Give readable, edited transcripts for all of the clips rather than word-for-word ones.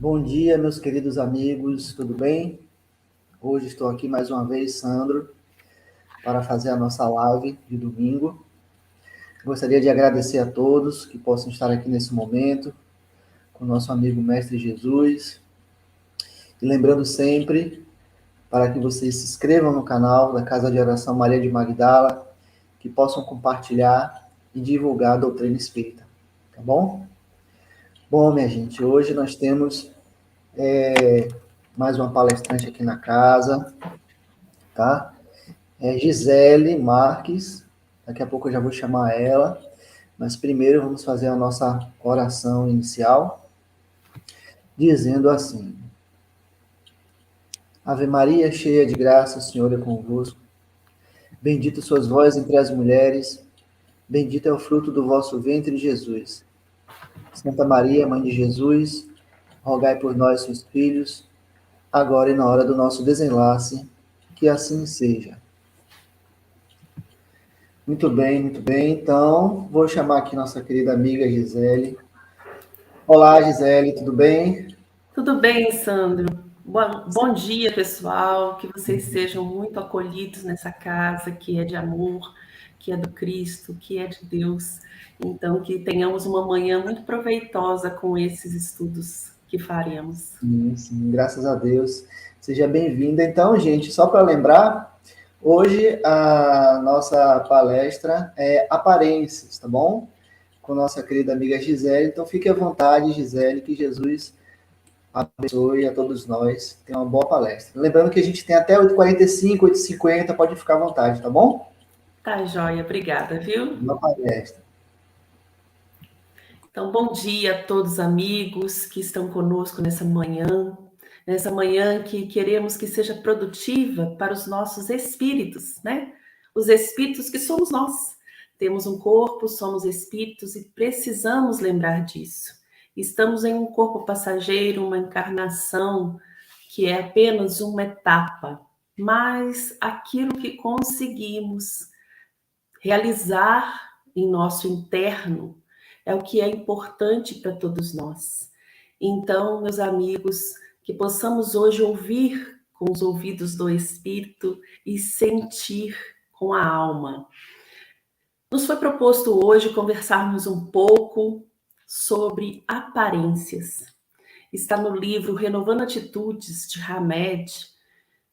Bom dia, meus queridos amigos, tudo bem? Hoje estou aqui mais uma vez, Sandro, para fazer a nossa live de domingo. Gostaria de agradecer a todos que possam estar aqui nesse momento, com o nosso amigo Mestre Jesus. E lembrando sempre, para que vocês se inscrevam no canal da Casa de Oração Maria de Magdala, que possam compartilhar e divulgar a doutrina espírita, tá bom? Bom, minha gente, hoje nós temos mais uma palestrante aqui na casa, tá? É Gisele Marques, daqui a pouco eu já vou chamar ela, mas primeiro vamos fazer a nossa oração inicial, dizendo assim: Ave Maria, cheia de graça, o Senhor é convosco. Bendita sois vós entre as mulheres, bendito é o fruto do vosso ventre, Jesus. Santa Maria, Mãe de Jesus, rogai por nós, seus filhos, agora e na hora do nosso desenlace, que assim seja. Muito bem, muito bem. Então, vou chamar aqui nossa querida amiga Gisele. Olá, Gisele, tudo bem? Tudo bem, Sandro? Bom dia, pessoal. Que vocês sejam muito acolhidos nessa casa que é de amor, que é do Cristo, que é de Deus. Então, que tenhamos uma manhã muito proveitosa com esses estudos que faremos. Sim, graças a Deus. Seja bem-vinda. Então, gente, só para lembrar, hoje a nossa palestra é Aparências, tá bom? Com nossa querida amiga Gisele. Então, fique à vontade, Gisele, que Jesus abençoe a todos nós. Tenha uma boa palestra. Lembrando que a gente tem até 8h45, 8h50, pode ficar à vontade, tá bom? Tá, joia. Obrigada, viu? Uma palestra. Então, bom dia a todos os amigos que estão conosco nessa manhã que queremos que seja produtiva para os nossos espíritos, né? Os espíritos que somos nós. Temos um corpo, somos espíritos e precisamos lembrar disso. Estamos em um corpo passageiro, uma encarnação que é apenas uma etapa, mas aquilo que conseguimos realizar em nosso interno é o que é importante para todos nós. Então, meus amigos, que possamos hoje ouvir com os ouvidos do Espírito e sentir com a alma. Nos foi proposto hoje conversarmos um pouco sobre aparências. Está no livro Renovando Atitudes, de Hamed,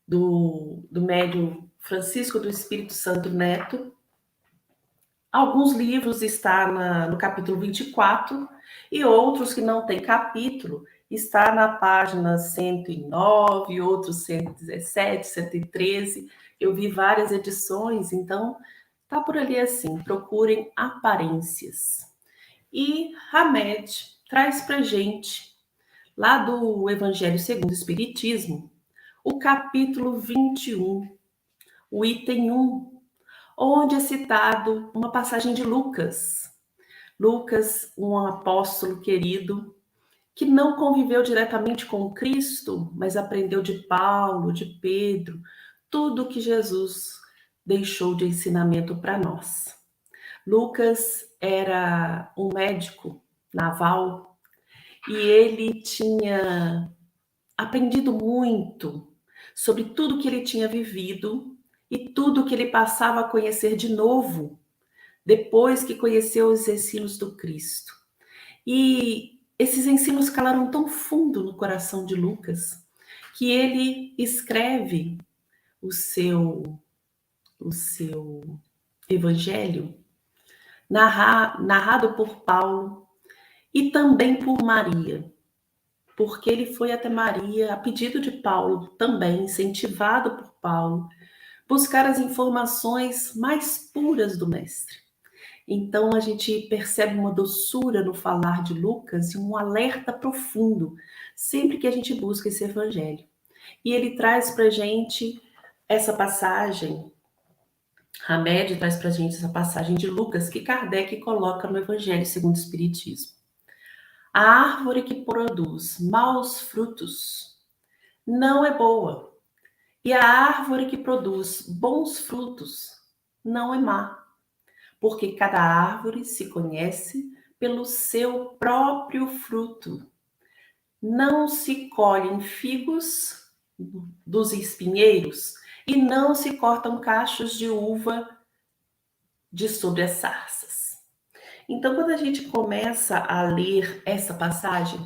do médium Francisco do Espírito Santo Neto. Alguns livros estão no capítulo 24 e outros que não têm capítulo está na página 109, outros 117, 113. Eu vi várias edições, então tá por ali assim, procurem aparências. E Hamed traz para gente, lá do Evangelho segundo o Espiritismo, o capítulo 21, o item 1, onde é citado uma passagem de Lucas. Lucas, um apóstolo querido, que não conviveu diretamente com Cristo, mas aprendeu de Paulo, de Pedro, tudo que Jesus deixou de ensinamento para nós. Lucas era um médico naval e ele tinha aprendido muito sobre tudo que ele tinha vivido e tudo que ele passava a conhecer de novo depois que conheceu os ensinos do Cristo. E esses ensinos calaram tão fundo no coração de Lucas que ele escreve o seu evangelho narrado por Paulo e também por Maria, porque ele foi até Maria a pedido de Paulo, também incentivado por Paulo, buscar as informações mais puras do mestre. Então a gente percebe uma doçura no falar de Lucas e um alerta profundo sempre que a gente busca esse evangelho. E ele traz para a gente essa passagem, Hamed traz para a gente essa passagem de Lucas que Kardec coloca no Evangelho segundo o Espiritismo. A árvore que produz maus frutos não é boa, e a árvore que produz bons frutos não é má, porque cada árvore se conhece pelo seu próprio fruto. não se colhem figos dos espinheiros e não se cortam cachos de uva de sobre as sarças. Então, quando a gente começa a ler essa passagem,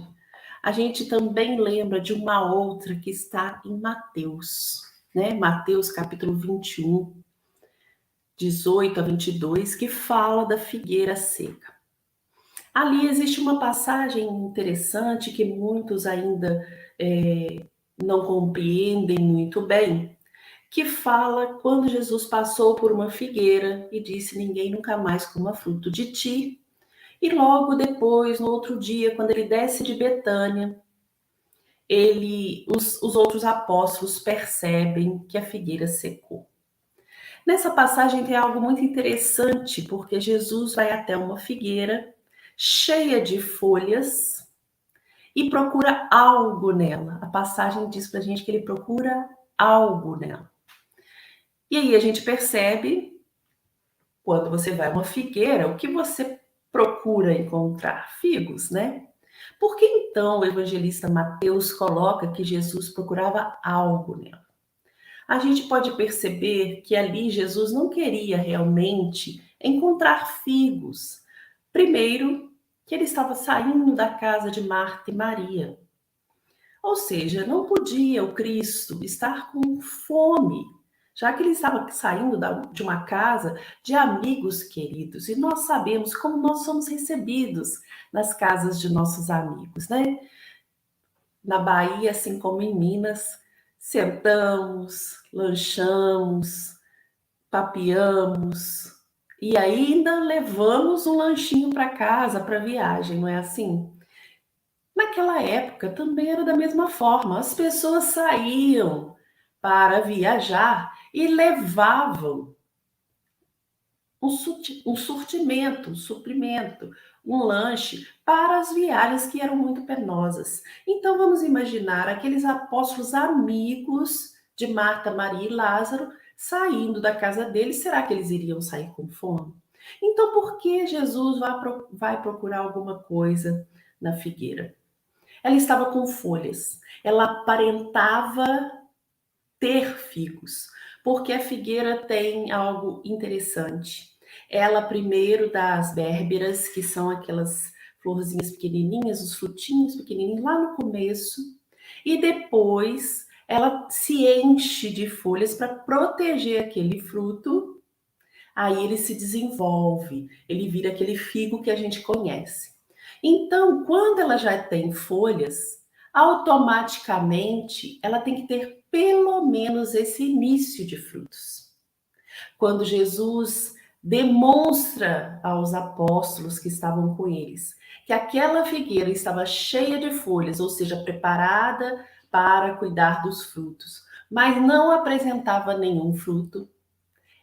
a gente também lembra de uma outra que está em Mateus, né? Mateus capítulo 21, 18 a 22, que fala da figueira seca. Ali existe uma passagem interessante que muitos ainda não compreendem muito bem, que fala quando Jesus passou por uma figueira e disse: ninguém nunca mais coma fruto de ti. E logo depois, no outro dia, quando ele desce de Betânia, os outros apóstolos percebem que a figueira secou. Nessa passagem tem algo muito interessante, porque Jesus vai até uma figueira cheia de folhas e procura algo nela. A passagem diz para a gente que ele procura algo nela. E aí a gente percebe, quando você vai a uma figueira, o que você procura encontrar? Figos, né? Por que então o evangelista Mateus coloca que Jesus procurava algo nela? A gente pode perceber que ali Jesus não queria realmente encontrar figos. Primeiro, que ele estava saindo da casa de Marta e Maria. Ou seja, não podia o Cristo estar com fome, já que ele estava saindo de uma casa de amigos queridos. E nós sabemos como nós somos recebidos nas casas de nossos amigos, né? Na Bahia, assim como em Minas, sentamos, lanchamos, papeamos e ainda levamos um lanchinho para casa, para viagem, não é assim? Naquela época também era da mesma forma. As pessoas saíam para viajar e levavam um surtimento, um suprimento, um lanche para as viagens que eram muito penosas. Então vamos imaginar aqueles apóstolos amigos de Marta, Maria e Lázaro saindo da casa deles. Será que eles iriam sair com fome? Então por que Jesus vai procurar alguma coisa na figueira? Ela estava com folhas, ela aparentava ter figos, porque a figueira tem algo interessante. Ela primeiro dá as bérberas, que são aquelas florzinhas pequenininhas, os frutinhos pequenininhos lá no começo, e depois ela se enche de folhas para proteger aquele fruto. Aí ele se desenvolve, ele vira aquele figo que a gente conhece. Então, quando ela já tem folhas, automaticamente ela tem que ter pelo menos esse início de frutos. Quando Jesus demonstra aos apóstolos que estavam com eles que aquela figueira estava cheia de folhas, ou seja, preparada para cuidar dos frutos, mas não apresentava nenhum fruto,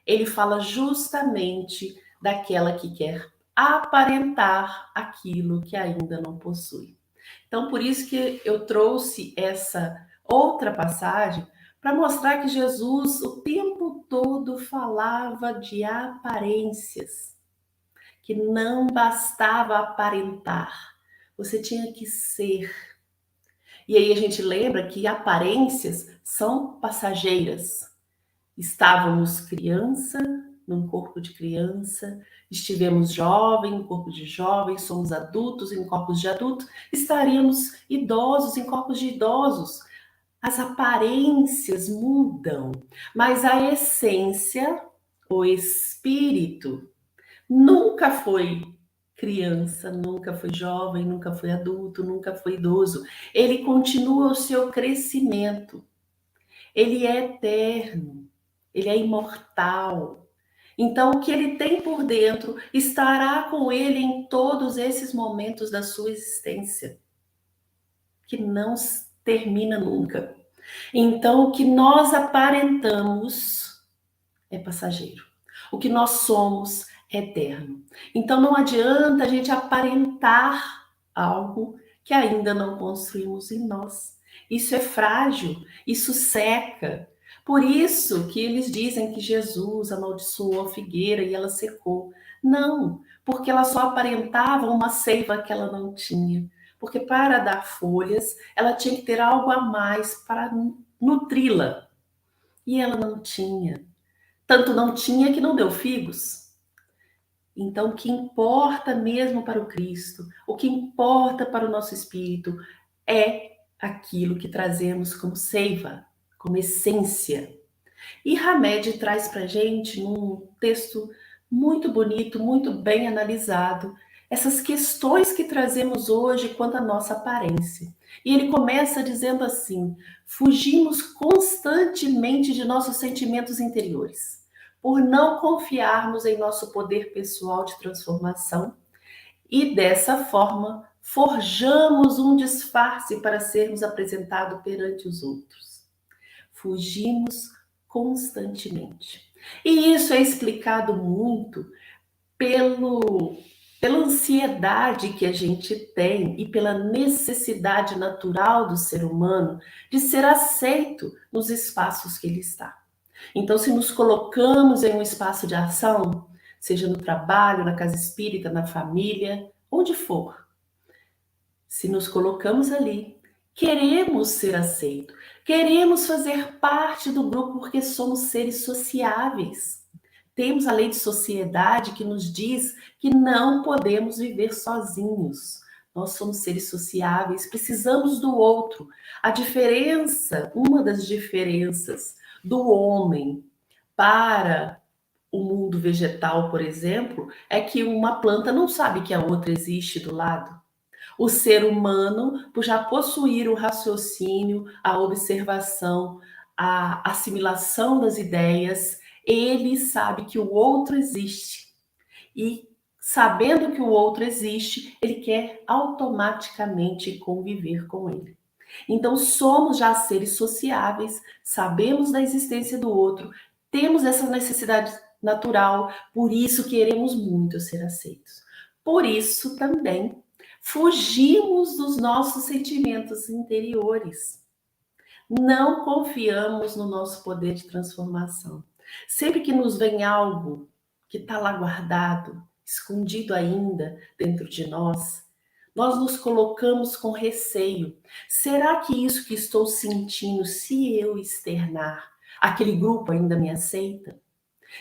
ele fala justamente daquela que quer aparentar aquilo que ainda não possui. Então, por isso que eu trouxe essa outra passagem para mostrar que Jesus o tempo todo falava de aparências, que não bastava aparentar, você tinha que ser. E aí a gente lembra que aparências são passageiras. Estávamos criança, num corpo de criança, estivemos jovem, em corpo de jovem, somos adultos em corpos de adulto, estaríamos idosos em corpos de idosos. As aparências mudam, mas a essência, o espírito, nunca foi criança, nunca foi jovem, nunca foi adulto, nunca foi idoso. Ele continua o seu crescimento. Ele é eterno. Ele é imortal. Então, o que ele tem por dentro estará com ele em todos esses momentos da sua existência, que não termina nunca. Então, o que nós aparentamos é passageiro. O que nós somos é eterno. Então, não adianta a gente aparentar algo que ainda não construímos em nós. Isso é frágil, isso seca. Por isso que eles dizem que Jesus amaldiçoou a figueira e ela secou. Não, porque ela só aparentava uma seiva que ela não tinha. porque para dar folhas, ela tinha que ter algo a mais para nutri-la. E ela não tinha. Tanto não tinha que não deu figos. Então, o que importa mesmo para o Cristo, o que importa para o nosso espírito, é aquilo que trazemos como seiva, como essência. E Hamed traz para a gente, num texto muito bonito, muito bem analisado, essas questões que trazemos hoje quanto à nossa aparência. E ele começa dizendo assim: fugimos constantemente de nossos sentimentos interiores, por não confiarmos em nosso poder pessoal de transformação, e dessa forma forjamos um disfarce para sermos apresentados perante os outros. Fugimos constantemente. E isso é explicado muito pela ansiedade que a gente tem e pela necessidade natural do ser humano de ser aceito nos espaços que ele está. Então, se nos colocamos em um espaço de ação, seja no trabalho, na casa espírita, na família, onde for, se nos colocamos ali, queremos ser aceitos, queremos fazer parte do grupo porque somos seres sociáveis. Temos a lei de sociedade que nos diz que não podemos viver sozinhos. Nós somos seres sociáveis, precisamos do outro. A diferença, uma das diferenças do homem para o mundo vegetal, por exemplo, é que uma planta não sabe que a outra existe do lado. O ser humano, por já possuir o raciocínio, a observação, a assimilação das ideias, ele sabe que o outro existe. E sabendo que o outro existe, ele quer automaticamente conviver com ele. Então, somos já seres sociáveis, sabemos da existência do outro, temos essa necessidade natural, por isso queremos muito ser aceitos. Por isso também fugimos dos nossos sentimentos interiores. Não confiamos no nosso poder de transformação. Sempre que nos vem algo que está lá guardado, escondido ainda dentro de nós, nós nos colocamos com receio. Será que isso que estou sentindo, se eu externar, aquele grupo ainda me aceita?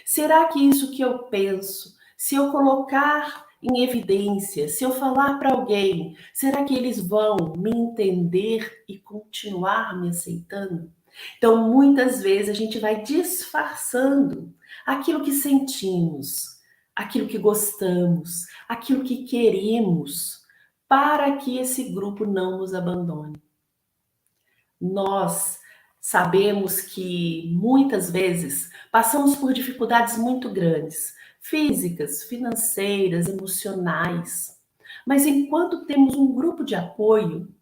Será que isso que eu penso, se eu colocar em evidência, se eu falar para alguém, será que eles vão me entender e continuar me aceitando? Então, muitas vezes a gente vai disfarçando aquilo que sentimos, aquilo que gostamos, aquilo que queremos, para que esse grupo não nos abandone. Nós sabemos que muitas vezes passamos por dificuldades muito grandes, físicas, financeiras, emocionais. Mas enquanto temos um grupo de apoio,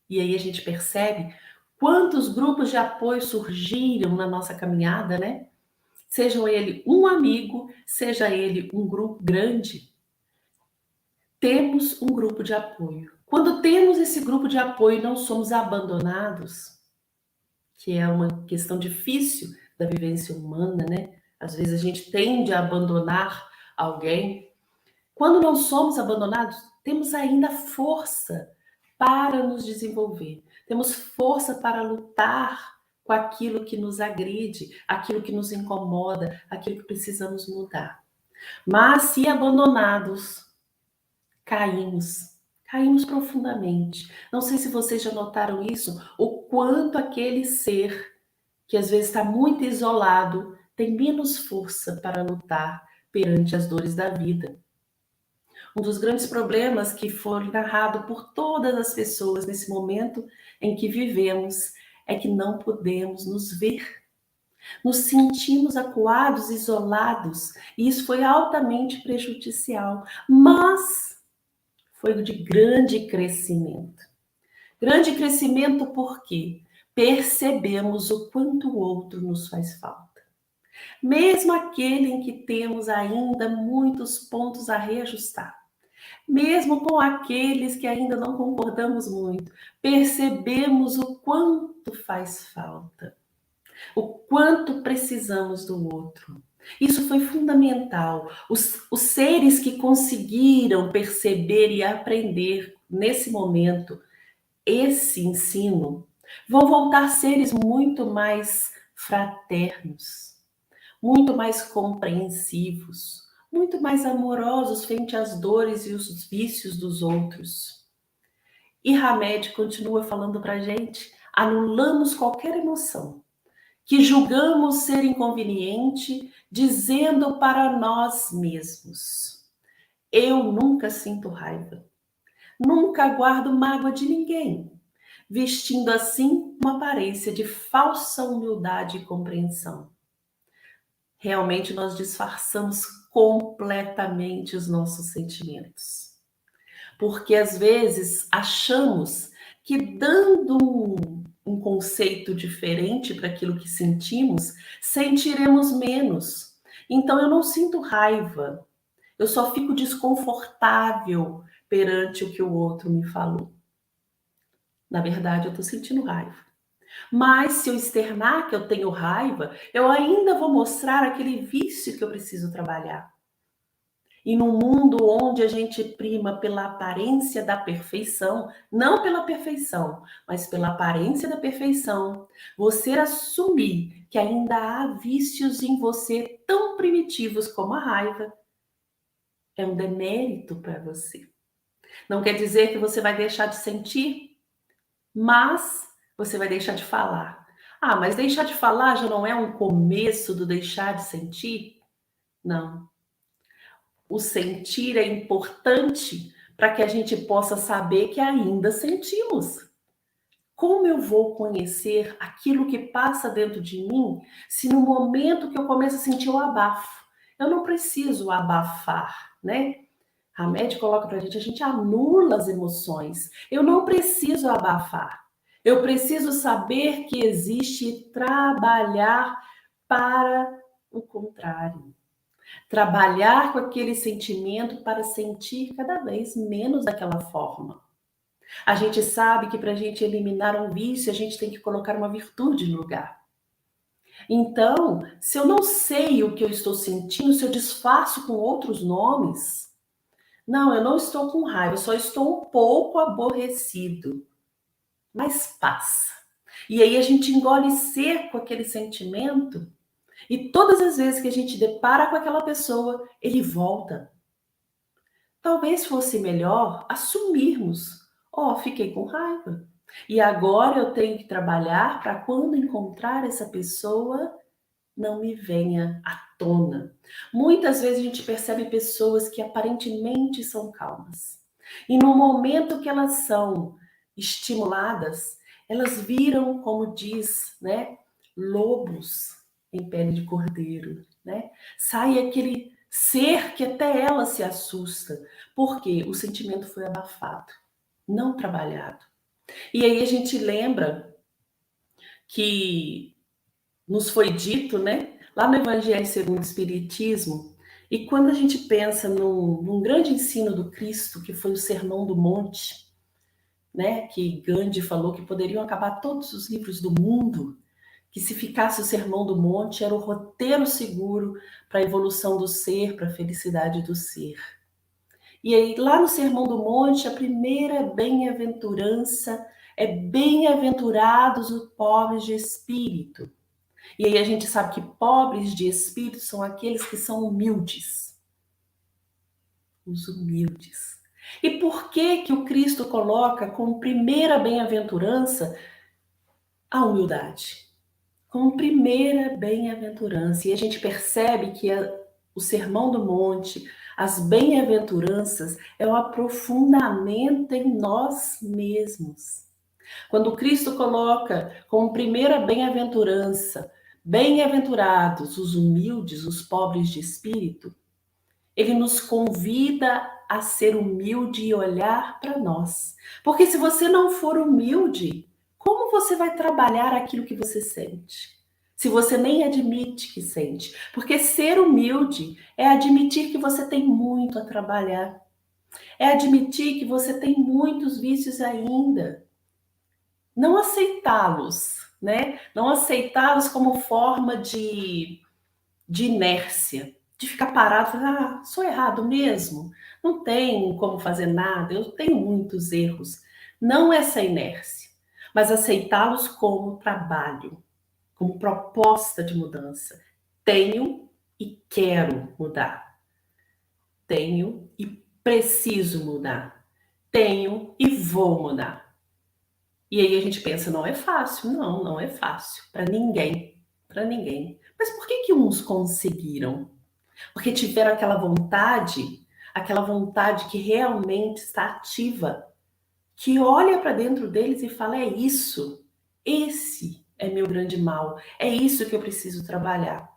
e aí a gente percebe quantos grupos de apoio surgiram na nossa caminhada, né? Seja ele um amigo, seja ele um grupo grande, temos um grupo de apoio. Quando temos esse grupo de apoio, não somos abandonados, que é uma questão difícil da vivência humana, né? Às vezes a gente tende a abandonar alguém. Quando não somos abandonados, temos ainda força para nos desenvolver. Temos força para lutar com aquilo que nos agride, aquilo que nos incomoda, aquilo que precisamos mudar. Mas se abandonados, caímos profundamente. Não sei se vocês já notaram isso, o quanto aquele ser que às vezes está muito isolado tem menos força para lutar perante as dores da vida. Um dos grandes problemas que foi narrado por todas as pessoas nesse momento em que vivemos é que não podemos nos ver. Nos sentimos acuados, isolados, e isso foi altamente prejudicial, mas foi de grande crescimento. Grande crescimento porque percebemos o quanto o outro nos faz falta. Mesmo aquele em que temos ainda muitos pontos a reajustar, mesmo com aqueles que ainda não concordamos muito, percebemos o quanto faz falta, o quanto precisamos do outro. Isso foi fundamental. Os seres que conseguiram perceber e aprender nesse momento, esse ensino, vão voltar seres muito mais fraternos, muito mais compreensivos, muito mais amorosos frente às dores e os vícios dos outros. E Hamed continua falando para a gente: anulamos qualquer emoção que julgamos ser inconveniente, dizendo para nós mesmos: eu nunca sinto raiva, nunca guardo mágoa de ninguém, vestindo assim uma aparência de falsa humildade e compreensão. Realmente nós disfarçamos completamente os nossos sentimentos. Porque às vezes achamos que dando um conceito diferente para aquilo que sentimos, sentiremos menos. Então eu não sinto raiva, eu só fico desconfortável perante o que o outro me falou. Na verdade, eu estou sentindo raiva. Mas se eu externar que eu tenho raiva, eu ainda vou mostrar aquele vício que eu preciso trabalhar. E num mundo onde a gente prima pela aparência da perfeição, não pela perfeição, mas pela aparência da perfeição, você assumir que ainda há vícios em você tão primitivos como a raiva, é um demérito para você. Não quer dizer que você vai deixar de sentir, mas você vai deixar de falar. Ah, mas deixar de falar já não é um começo do deixar de sentir? Não. O sentir é importante para que a gente possa saber que ainda sentimos. Como eu vou conhecer aquilo que passa dentro de mim se no momento que eu começo a sentir o abafo? Eu não preciso abafar, né? A média coloca para a gente anula as emoções. Eu não preciso abafar. Eu preciso saber que existe e trabalhar para o contrário. Trabalhar com aquele sentimento para sentir cada vez menos daquela forma. A gente sabe que para a gente eliminar um vício, a gente tem que colocar uma virtude no lugar. Então, se eu não sei o que eu estou sentindo, se eu disfarço com outros nomes, não, eu não estou com raiva, eu só estou um pouco aborrecido. Mas passa. E aí a gente engole seco aquele sentimento. E todas as vezes que a gente depara com aquela pessoa, ele volta. Talvez fosse melhor assumirmos: ó, fiquei com raiva. E agora eu tenho que trabalhar para quando encontrar essa pessoa, não me venha à tona. Muitas vezes a gente percebe pessoas que aparentemente são calmas. E no momento que elas são estimuladas, elas viram, como diz, né, lobos em pele de cordeiro, né? Sai aquele ser que até ela se assusta, porque o sentimento foi abafado, não trabalhado. E aí a gente lembra que nos foi dito, né, lá no Evangelho segundo o Espiritismo, e quando a gente pensa num grande ensino do Cristo, que foi o Sermão do Monte, né, que Gandhi falou que poderiam acabar todos os livros do mundo, que se ficasse o Sermão do Monte era o roteiro seguro para a evolução do ser, para a felicidade do ser. E aí, lá no Sermão do Monte, a primeira bem-aventurança é bem-aventurados os pobres de espírito. E aí a gente sabe que pobres de espírito são aqueles que são humildes. Os humildes. E por que que o Cristo coloca como primeira bem-aventurança a humildade? Como primeira bem-aventurança. E a gente percebe que o Sermão do Monte, as bem-aventuranças, é o aprofundamento em nós mesmos. Quando Cristo coloca como primeira bem-aventurança, bem-aventurados os humildes, os pobres de espírito, ele nos convida a ser humilde e olhar para nós. Porque se você não for humilde, como você vai trabalhar aquilo que você sente? Se você nem admite que sente. Porque ser humilde é admitir que você tem muito a trabalhar. É admitir que você tem muitos vícios ainda. Não aceitá-los, né? Não aceitá-los como forma de inércia, de ficar parado, falar, sou errado mesmo, não tem como fazer nada, eu tenho muitos erros. Não essa inércia, mas aceitá-los como trabalho, como proposta de mudança. Tenho e quero mudar. Tenho e preciso mudar. Tenho e vou mudar. E aí a gente pensa, não é fácil. Não, não é fácil. Para ninguém. Para ninguém. Mas por que uns conseguiram? Porque tiveram aquela vontade que realmente está ativa, que olha para dentro deles e fala: é isso, esse é meu grande mal, é isso que eu preciso trabalhar.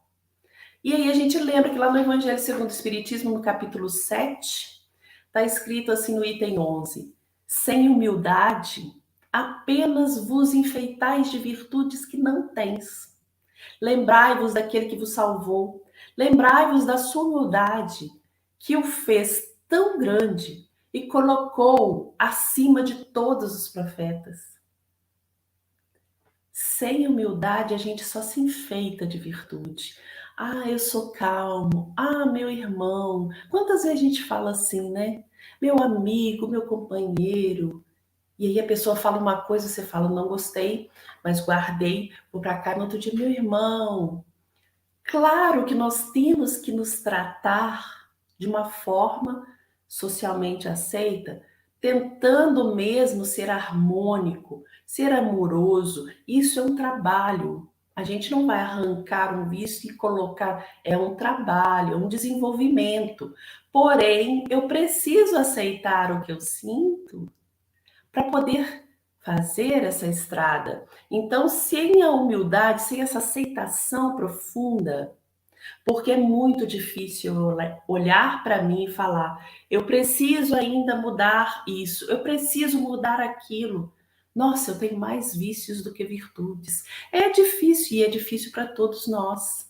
E aí a gente lembra que lá no Evangelho segundo o Espiritismo, no capítulo 7, está escrito assim no item 11: sem humildade, apenas vos enfeitais de virtudes que não tens. Lembrai-vos daquele que vos salvou. Lembrai-vos da sua humildade, que o fez tão grande e colocou acima de todos os profetas. Sem humildade, a gente só se enfeita de virtude. Ah, eu sou calmo. Ah, meu irmão. Quantas vezes a gente fala assim, né? Meu amigo, meu companheiro. E aí a pessoa fala uma coisa, você fala, não gostei, mas guardei, vou para cá no outro dia, meu irmão. Claro que nós temos que nos tratar de uma forma socialmente aceita, tentando mesmo ser harmônico, ser amoroso. Isso é um trabalho. A gente não vai arrancar um vício e colocar. É um trabalho, é um desenvolvimento. Porém, eu preciso aceitar o que eu sinto para poder fazer essa estrada. Então, sem a humildade, sem essa aceitação profunda, porque é muito difícil olhar para mim e falar: eu preciso ainda mudar isso, eu preciso mudar aquilo. Nossa, eu tenho mais vícios do que virtudes. É difícil e é difícil para todos nós.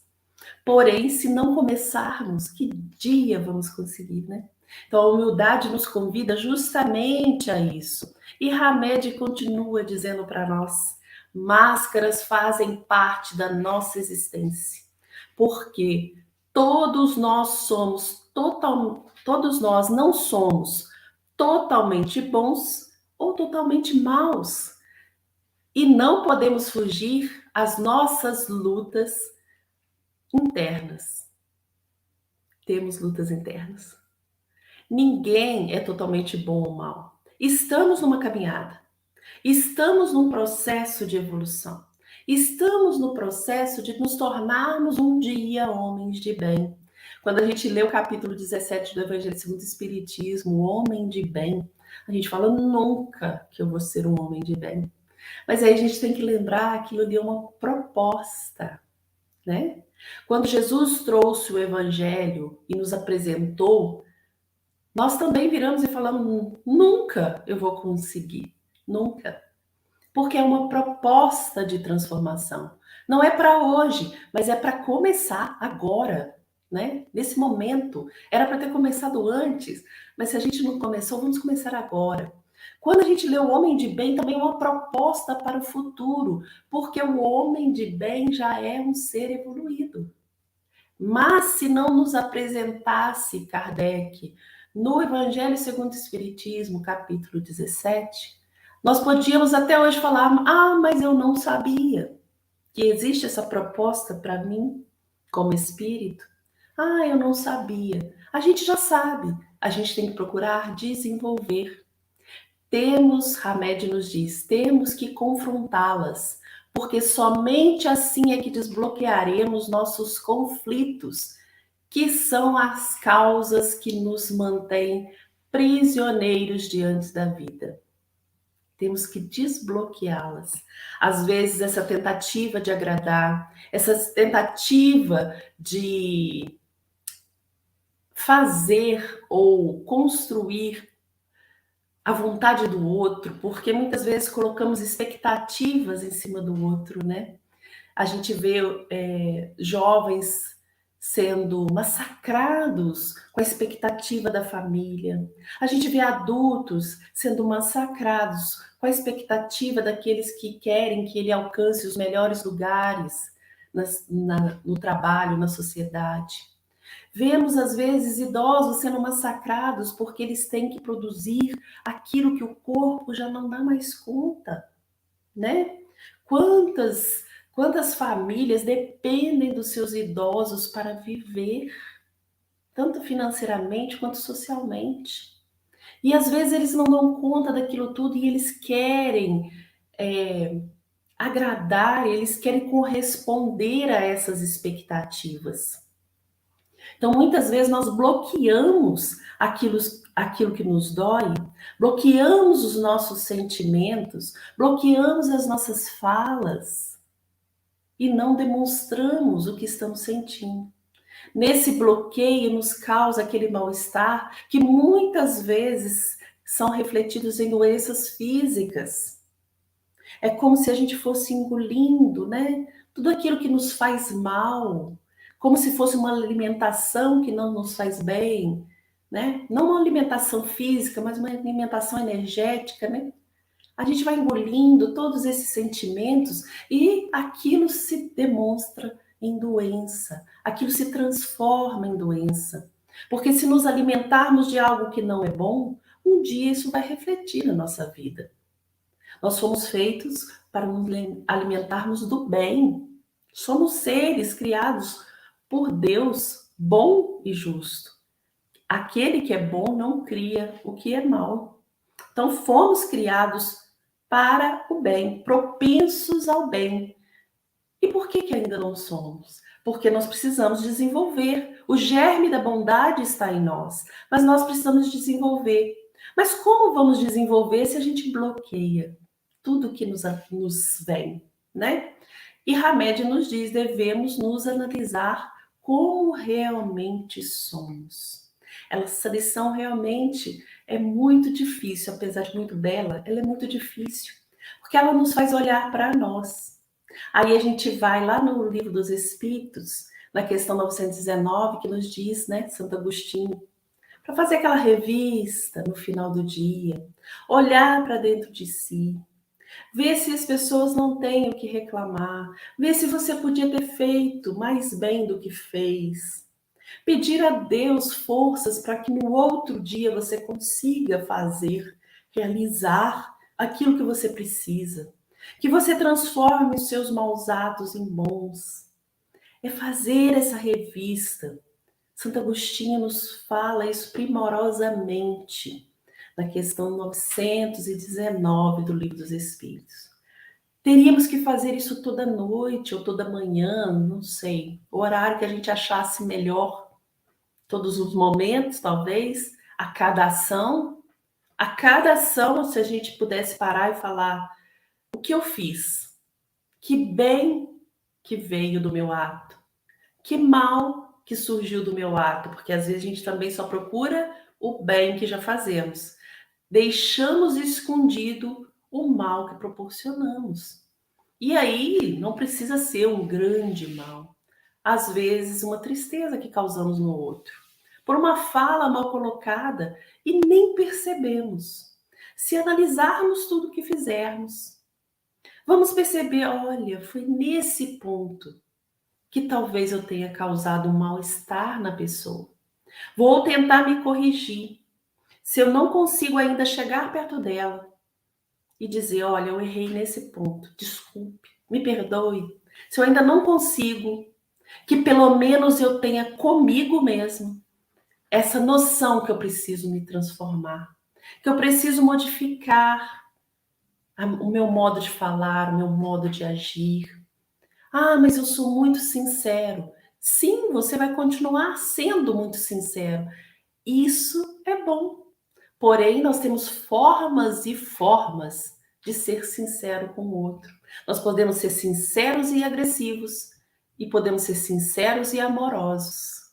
Porém, se não começarmos, que dia vamos conseguir, né? Então, a humildade nos convida justamente a isso. E Hamed continua dizendo para nós: máscaras fazem parte da nossa existência, porque todos nós não somos totalmente bons ou totalmente maus. E não podemos fugir às nossas lutas internas. Temos lutas internas. Ninguém é totalmente bom ou mal. Estamos numa caminhada. Estamos num processo de evolução. Estamos no processo de nos tornarmos um dia homens de bem. Quando a gente lê o capítulo 17 do Evangelho segundo o Espiritismo, o homem de bem, a gente fala nunca que eu vou ser um homem de bem. Mas aí a gente tem que lembrar que aquilo ali é uma proposta, né? Quando Jesus trouxe o Evangelho e nos apresentou, nós também viramos e falamos: nunca eu vou conseguir, nunca. Porque é uma proposta de transformação. Não é para hoje, mas é para começar agora, né? Nesse momento. Era para ter começado antes, mas se a gente não começou, vamos começar agora. Quando a gente lê o Homem de Bem, também é uma proposta para o futuro, porque o homem de bem já é um ser evoluído. Mas se não nos apresentasse Kardec no Evangelho segundo o Espiritismo, capítulo 17, nós podíamos até hoje falar: ah, mas eu não sabia que existe essa proposta para mim como espírito. Ah, eu não sabia. A gente já sabe, a gente tem que procurar desenvolver. Hamed nos diz, temos que confrontá-las, porque somente assim é que desbloquearemos nossos conflitos, que são as causas que nos mantêm prisioneiros diante da vida. Temos que desbloqueá-las. Às vezes, essa tentativa de agradar, essa tentativa de fazer ou construir a vontade do outro, porque muitas vezes colocamos expectativas em cima do outro, né? A gente vê jovens sendo massacrados com a expectativa da família. A gente vê adultos sendo massacrados com a expectativa daqueles que querem que ele alcance os melhores lugares no trabalho, na sociedade. Vemos, às vezes, idosos sendo massacrados porque eles têm que produzir aquilo que o corpo já não dá mais conta, né? Quantas famílias dependem dos seus idosos para viver, tanto financeiramente quanto socialmente. E às vezes eles não dão conta daquilo tudo e eles querem agradar, eles querem corresponder a essas expectativas. Então, muitas vezes nós bloqueamos aquilo que nos dói, bloqueamos os nossos sentimentos, bloqueamos as nossas falas e não demonstramos o que estamos sentindo. Nesse bloqueio nos causa aquele mal-estar que muitas vezes são refletidos em doenças físicas. É como se a gente fosse engolindo, né? Tudo aquilo que nos faz mal, como se fosse uma alimentação que não nos faz bem, né? Não uma alimentação física, mas uma alimentação energética, né? A gente vai engolindo todos esses sentimentos e aquilo se demonstra em doença, aquilo se transforma em doença. Porque se nos alimentarmos de algo que não é bom, um dia isso vai refletir na nossa vida. Nós fomos feitos para nos alimentarmos do bem. Somos seres criados por Deus, bom e justo. Aquele que é bom não cria o que é mal. Então fomos criados para o bem, propensos ao bem. E por que ainda não somos? Porque nós precisamos desenvolver. O germe da bondade está em nós, mas nós precisamos desenvolver. Mas como vamos desenvolver se a gente bloqueia tudo que nos vem, né? E Hamed nos diz, devemos nos analisar como realmente somos. Essa lição realmente é muito difícil, apesar de muito bela, ela é muito difícil, porque ela nos faz olhar para nós. Aí a gente vai lá no Livro dos Espíritos, na questão 919, que nos diz, né, Santo Agostinho, para fazer aquela revista no final do dia, olhar para dentro de si, ver se as pessoas não têm o que reclamar, ver se você podia ter feito mais bem do que fez. Pedir a Deus forças para que no outro dia você consiga fazer, realizar aquilo que você precisa. Que você transforme os seus maus atos em bons. É fazer essa revista. Santo Agostinho nos fala isso primorosamente na questão 919 do Livro dos Espíritos. Teríamos que fazer isso toda noite ou toda manhã, não sei, o horário que a gente achasse melhor, todos os momentos, talvez, a cada ação, se a gente pudesse parar e falar o que eu fiz, que bem que veio do meu ato, que mal que surgiu do meu ato, porque às vezes a gente também só procura o bem que já fazemos. Deixamos escondido o mal que proporcionamos. E aí não precisa ser um grande mal. Às vezes uma tristeza que causamos no outro. Por uma fala mal colocada e nem percebemos. Se analisarmos tudo que fizermos, vamos perceber, olha, foi nesse ponto que talvez eu tenha causado um mal-estar na pessoa. Vou tentar me corrigir. Se eu não consigo ainda chegar perto dela e dizer, olha, eu errei nesse ponto, desculpe, me perdoe. Se eu ainda não consigo, que pelo menos eu tenha comigo mesmo essa noção que eu preciso me transformar, que eu preciso modificar o meu modo de falar, o meu modo de agir. Ah, mas eu sou muito sincero. Sim, você vai continuar sendo muito sincero. Isso é bom. Porém, nós temos formas e formas de ser sincero com o outro. Nós podemos ser sinceros e agressivos, e podemos ser sinceros e amorosos.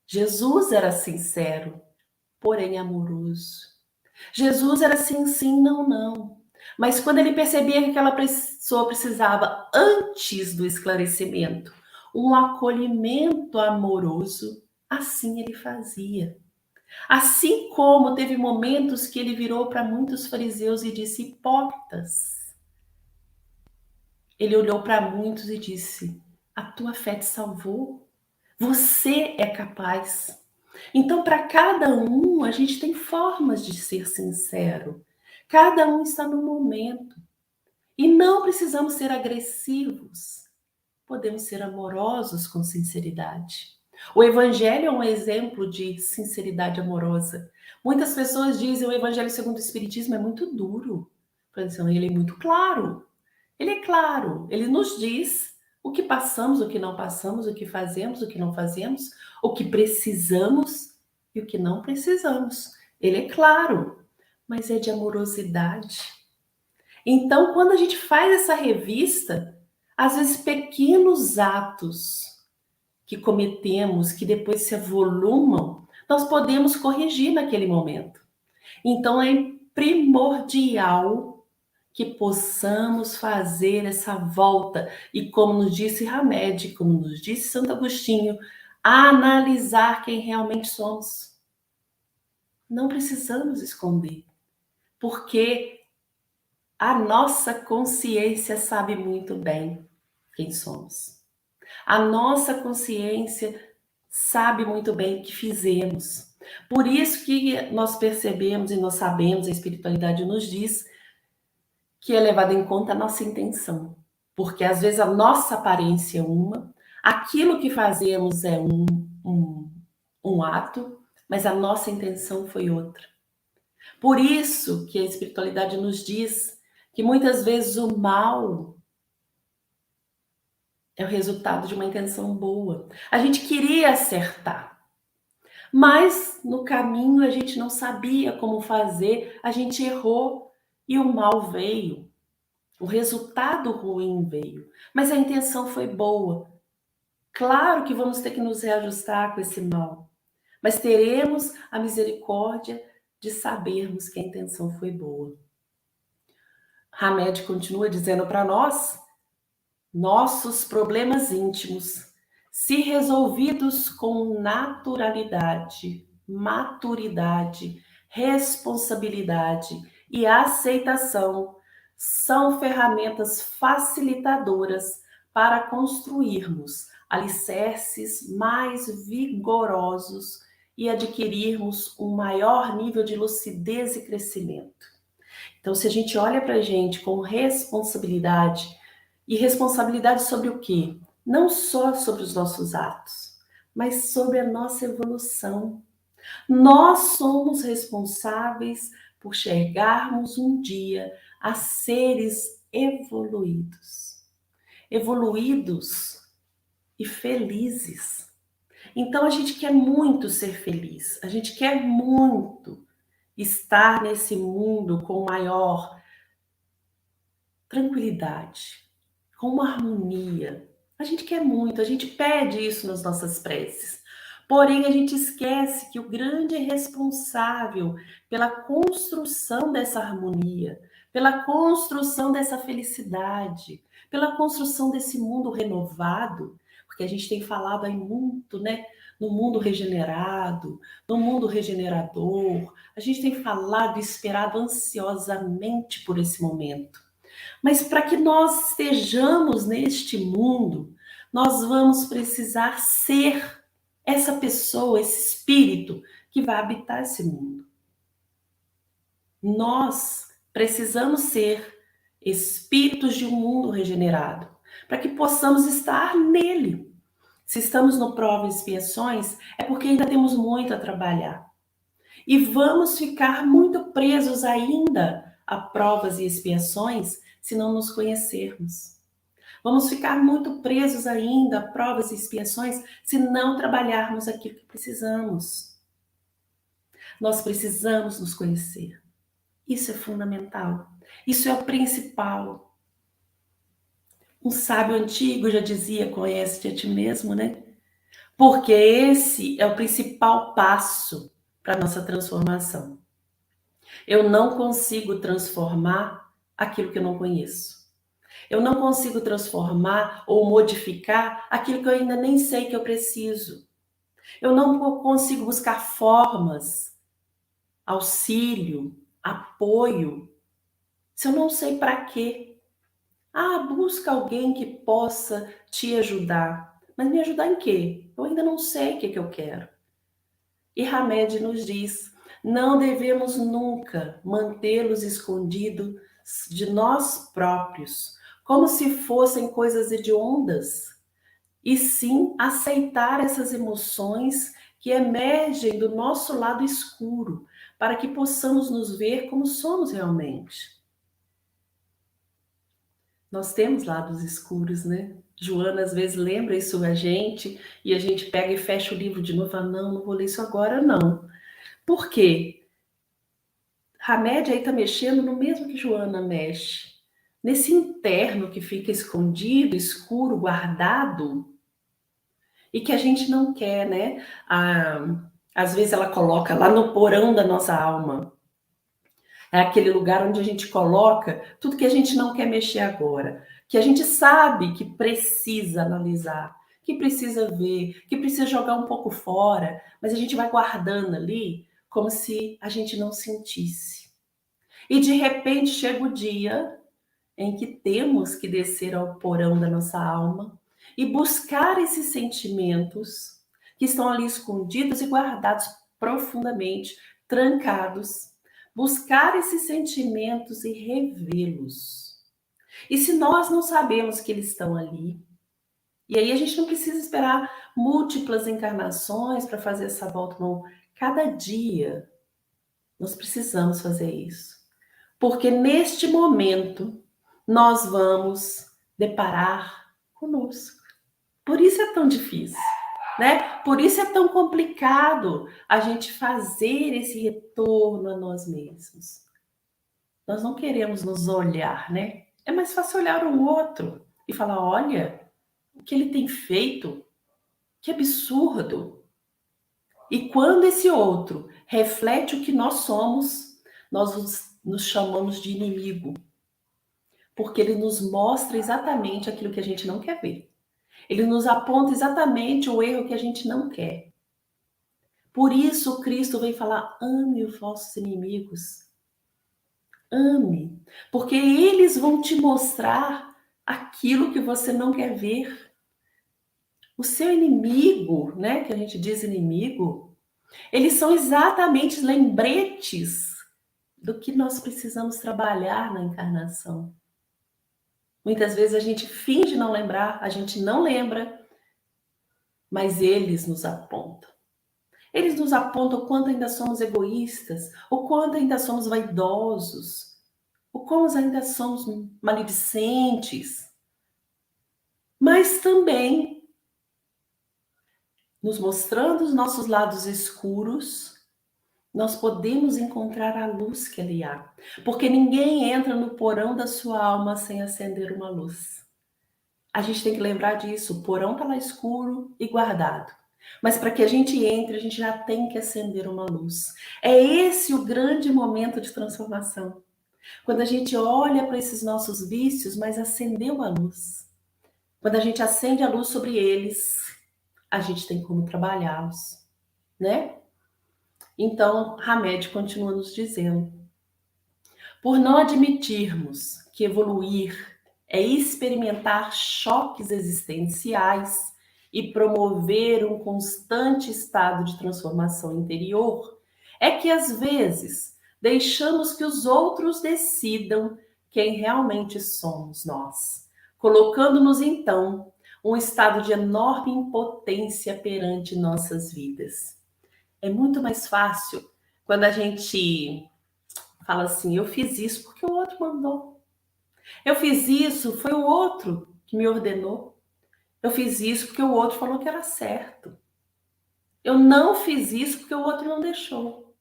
Jesus era sincero, porém amoroso. Jesus era sim, sim, não, não. Mas quando ele percebia que aquela pessoa precisava, antes do esclarecimento, um acolhimento amoroso, assim ele fazia. Assim como teve momentos que ele virou para muitos fariseus e disse: hipócritas. Ele olhou para muitos e disse: a tua fé te salvou. Você é capaz. Então, para cada um, a gente tem formas de ser sincero. Cada um está no momento. E não precisamos ser agressivos. Podemos ser amorosos com sinceridade. O Evangelho é um exemplo de sinceridade amorosa. Muitas pessoas dizem que o Evangelho segundo o Espiritismo é muito duro. Ele é muito claro. Ele é claro, ele nos diz o que passamos, o que não passamos, o que fazemos, o que não fazemos, o que precisamos e o que não precisamos. Ele é claro, mas é de amorosidade. Então, quando a gente faz essa revista, às vezes pequenos atos que cometemos, que depois se avolumam, nós podemos corrigir naquele momento. Então, é primordial que possamos fazer essa volta e, como nos disse Hamed, como nos disse Santo Agostinho, analisar quem realmente somos. Não precisamos esconder, porque a nossa consciência sabe muito bem quem somos. A nossa consciência sabe muito bem o que fizemos. Por isso que nós percebemos e nós sabemos, a espiritualidade nos diz, que é levada em conta a nossa intenção. Porque às vezes a nossa aparência é uma, aquilo que fazemos é um ato, mas a nossa intenção foi outra. Por isso que a espiritualidade nos diz que muitas vezes o mal é o resultado de uma intenção boa. A gente queria acertar, mas no caminho a gente não sabia como fazer, a gente errou e o mal veio. O resultado ruim veio, mas a intenção foi boa. Claro que vamos ter que nos reajustar com esse mal, mas teremos a misericórdia de sabermos que a intenção foi boa. Hamed continua dizendo para nós, nossos problemas íntimos, se resolvidos com naturalidade, maturidade, responsabilidade e aceitação, são ferramentas facilitadoras para construirmos alicerces mais vigorosos e adquirirmos um maior nível de lucidez e crescimento. Então, se a gente olha para a gente com responsabilidade, e responsabilidade sobre o quê? Não só sobre os nossos atos, mas sobre a nossa evolução. Nós somos responsáveis por chegarmos um dia a seres evoluídos. Evoluídos e felizes. Então a gente quer muito ser feliz, a gente quer muito estar nesse mundo com maior tranquilidade, com uma harmonia. A gente quer muito, a gente pede isso nas nossas preces. Porém, a gente esquece que o grande responsável pela construção dessa harmonia, pela construção dessa felicidade, pela construção desse mundo renovado, porque a gente tem falado aí muito, né? No mundo regenerado, no mundo regenerador, a gente tem falado e esperado ansiosamente por esse momento. Mas para que nós estejamos neste mundo, nós vamos precisar ser essa pessoa, esse espírito que vai habitar esse mundo. Nós precisamos ser espíritos de um mundo regenerado, para que possamos estar nele. Se estamos no prova e expiações, é porque ainda temos muito a trabalhar. E vamos ficar muito presos ainda a provas e expiações se não nos conhecermos. Vamos ficar muito presos ainda a provas e expiações se não trabalharmos aquilo que precisamos. Nós precisamos nos conhecer. Isso é fundamental. Isso é o principal. Um sábio antigo já dizia, conhece-te a ti mesmo, né? Porque esse é o principal passo para a nossa transformação. Eu não consigo transformar aquilo que eu não conheço. Eu não consigo transformar ou modificar aquilo que eu ainda nem sei que eu preciso. Eu não consigo buscar formas, auxílio, apoio, se eu não sei para quê. Busca alguém que possa te ajudar. Mas me ajudar em quê? Eu ainda não sei o que eu quero. E Hamed nos diz, não devemos nunca mantê-los escondidos de nós próprios, como se fossem coisas hediondas, e sim aceitar essas emoções que emergem do nosso lado escuro, para que possamos nos ver como somos realmente. Nós temos lados escuros, né? Joana às vezes lembra isso a gente e a gente pega e fecha o livro de novo, fala, não vou ler isso agora não. Por quê? Hamed aí está mexendo no mesmo que Joana mexe. Nesse interno que fica escondido, escuro, guardado, e que a gente não quer, né? Às vezes ela coloca lá no porão da nossa alma. É aquele lugar onde a gente coloca tudo que a gente não quer mexer agora, que a gente sabe que precisa analisar, que precisa ver, que precisa jogar um pouco fora, mas a gente vai guardando ali como se a gente não sentisse. E de repente chega o dia em que temos que descer ao porão da nossa alma e buscar esses sentimentos que estão ali escondidos e guardados profundamente, trancados. Buscar esses sentimentos e revê-los. E se nós não sabemos que eles estão ali, e aí a gente não precisa esperar múltiplas encarnações para fazer essa volta, não. Cada dia nós precisamos fazer isso. Porque neste momento nós vamos deparar conosco. Por isso é tão difícil, né? Por isso é tão complicado a gente fazer esse retorno a nós mesmos. Nós não queremos nos olhar, né? É mais fácil olhar o outro e falar, olha, o que ele tem feito, que absurdo. E quando esse outro reflete o que nós somos, nós nos chamamos de inimigo. Porque ele nos mostra exatamente aquilo que a gente não quer ver. Ele nos aponta exatamente o erro que a gente não quer. Por isso Cristo vem falar, ame os vossos inimigos. Ame, porque eles vão te mostrar aquilo que você não quer ver. O seu inimigo, né, que a gente diz inimigo, eles são exatamente lembretes do que nós precisamos trabalhar na encarnação. Muitas vezes a gente finge não lembrar, a gente não lembra, mas eles nos apontam. Eles nos apontam o quanto ainda somos egoístas, o quanto ainda somos vaidosos, o quanto ainda somos maledicentes. Mas também nos mostrando os nossos lados escuros, nós podemos encontrar a luz que ali há. Porque ninguém entra no porão da sua alma sem acender uma luz. A gente tem que lembrar disso, o porão está lá escuro e guardado. Mas para que a gente entre, a gente já tem que acender uma luz. É esse o grande momento de transformação. Quando a gente olha para esses nossos vícios, mas acendeu a luz. Quando a gente acende a luz sobre eles, a gente tem como trabalhá-los, né? Então, Hamed continua nos dizendo: por não admitirmos que evoluir é experimentar choques existenciais e promover um constante estado de transformação interior, é que às vezes deixamos que os outros decidam quem realmente somos nós, colocando-nos então um estado de enorme impotência perante nossas vidas. É muito mais fácil quando a gente fala assim, eu fiz isso porque o outro mandou. Eu fiz isso, foi o outro que me ordenou. Eu fiz isso porque o outro falou que era certo. Eu não fiz isso porque o outro não deixou,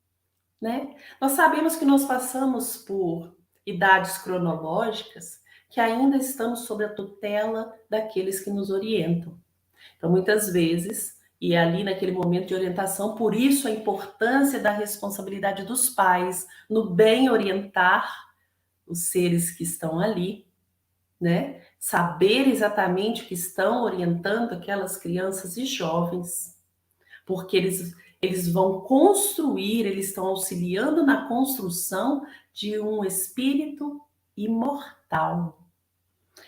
né? Nós sabemos que nós passamos por idades cronológicas que ainda estamos sob a tutela daqueles que nos orientam. Então, muitas vezes, e é ali naquele momento de orientação, por isso a importância da responsabilidade dos pais no bem orientar os seres que estão ali, né? Saber exatamente o que estão orientando aquelas crianças e jovens, porque eles vão construir, eles estão auxiliando na construção de um espírito imortal.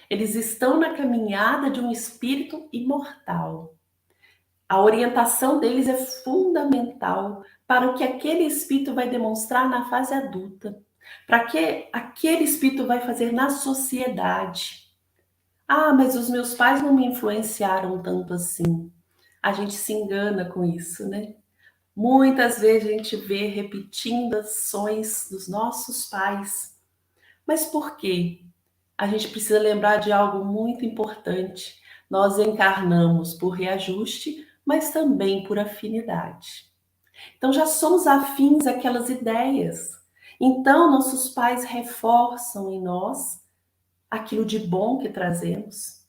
Eles estão na caminhada de um espírito imortal. A orientação deles é fundamental para o que aquele espírito vai demonstrar na fase adulta, para que aquele espírito vai fazer na sociedade. Ah, mas os meus pais não me influenciaram tanto assim. A gente se engana com isso, né? Muitas vezes a gente vê repetindo ações dos nossos pais. Mas por quê? A gente precisa lembrar de algo muito importante. Nós encarnamos por reajuste, mas também por afinidade. Então já somos afins àquelas ideias. Então nossos pais reforçam em nós aquilo de bom que trazemos,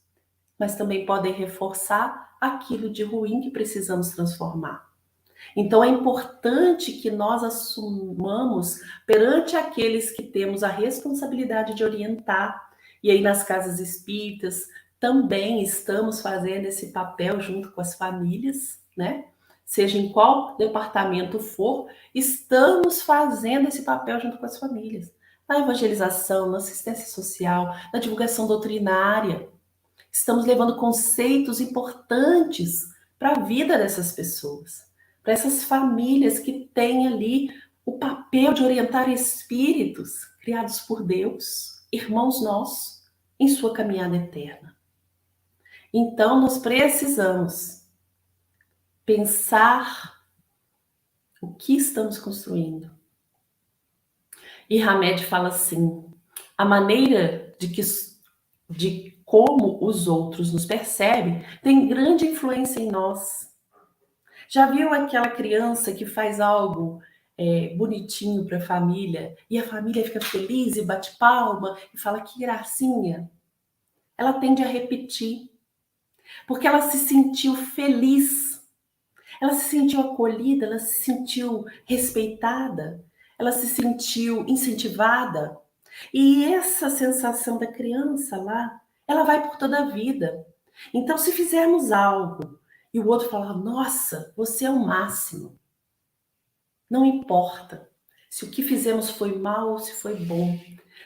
mas também podem reforçar aquilo de ruim que precisamos transformar. Então é importante que nós assumamos perante aqueles que temos a responsabilidade de orientar, e aí nas casas espíritas também estamos fazendo esse papel junto com as famílias, né? Seja em qual departamento for, estamos fazendo esse papel junto com as famílias. Na evangelização, na assistência social, na divulgação doutrinária. Estamos levando conceitos importantes para a vida dessas pessoas, para essas famílias que têm ali o papel de orientar espíritos criados por Deus, irmãos nossos, em sua caminhada eterna. Então, nós precisamos pensar o que estamos construindo. E Hamed fala assim: a maneira de como os outros nos percebem tem grande influência em nós. Já viu aquela criança que faz algo bonitinho para a família e a família fica feliz e bate palma e fala que gracinha? Ela tende a repetir, porque ela se sentiu feliz, ela se sentiu acolhida, ela se sentiu respeitada, ela se sentiu incentivada. E essa sensação da criança lá, ela vai por toda a vida. Então, se fizermos algo e o outro falar, nossa, você é o máximo, não importa se o que fizemos foi mal ou se foi bom.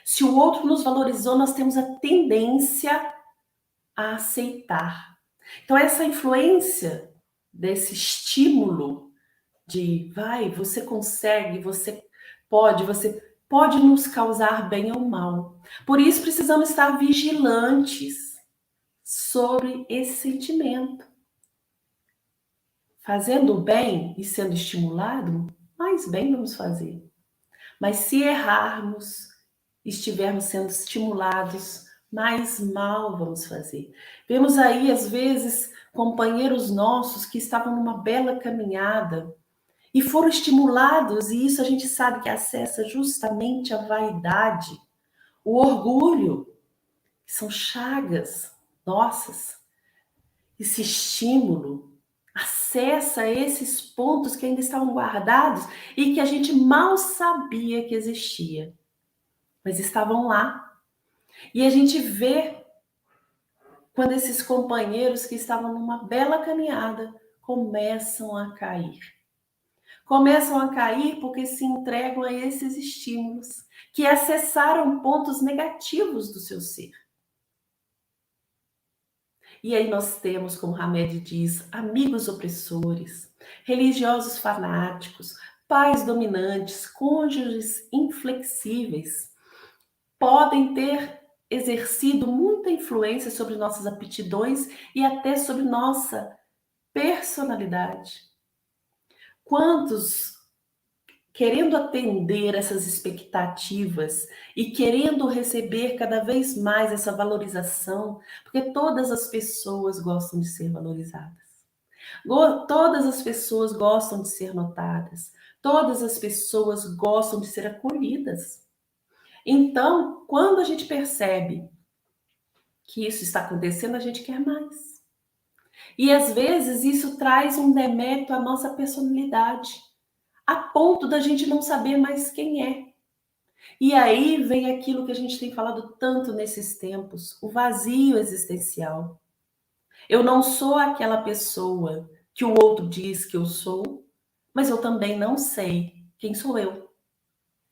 Se o outro nos valorizou, nós temos a tendência a aceitar. Então, essa influência desse estímulo de vai, você consegue, você pode nos causar bem ou mal. Por isso, precisamos estar vigilantes sobre esse sentimento. Fazendo o bem e sendo estimulado, mais bem vamos fazer. Mas se errarmos, estivermos sendo estimulados, mais mal vamos fazer. Vemos aí, às vezes, companheiros nossos que estavam numa bela caminhada e foram estimulados, e isso a gente sabe que acessa justamente a vaidade, o orgulho, que são chagas nossas. Esse estímulo acessa esses pontos que ainda estavam guardados e que a gente mal sabia que existia, mas estavam lá. E a gente vê quando esses companheiros que estavam numa bela caminhada começam a cair. Começam a cair porque se entregam a esses estímulos que acessaram pontos negativos do seu ser. E aí nós temos, como Hamed diz, amigos opressores, religiosos fanáticos, pais dominantes, cônjuges inflexíveis, podem ter exercido muita influência sobre nossas aptidões e até sobre nossa personalidade. Quantos, querendo atender essas expectativas e querendo receber cada vez mais essa valorização, porque todas as pessoas gostam de ser valorizadas. Todas as pessoas gostam de ser notadas. Todas as pessoas gostam de ser acolhidas. Então, quando a gente percebe que isso está acontecendo, a gente quer mais. E às vezes isso traz um demérito à nossa personalidade, a ponto da gente não saber mais quem é. E aí vem aquilo que a gente tem falado tanto nesses tempos, o vazio existencial. Eu não sou aquela pessoa que o outro diz que eu sou, mas eu também não sei quem sou eu.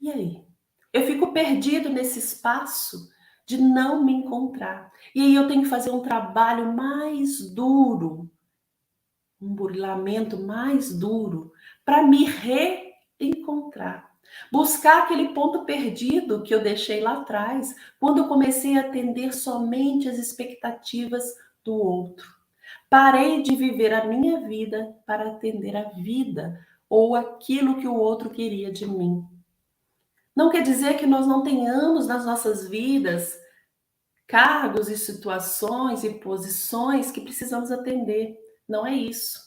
E aí? Eu fico perdido nesse espaço de não me encontrar. E aí eu tenho que fazer um trabalho mais duro, um burilamento mais duro, para me reencontrar. Buscar aquele ponto perdido que eu deixei lá atrás, quando eu comecei a atender somente as expectativas do outro. Parei de viver a minha vida para atender a vida ou aquilo que o outro queria de mim. Não quer dizer que nós não tenhamos nas nossas vidas cargos e situações e posições que precisamos atender. Não é isso.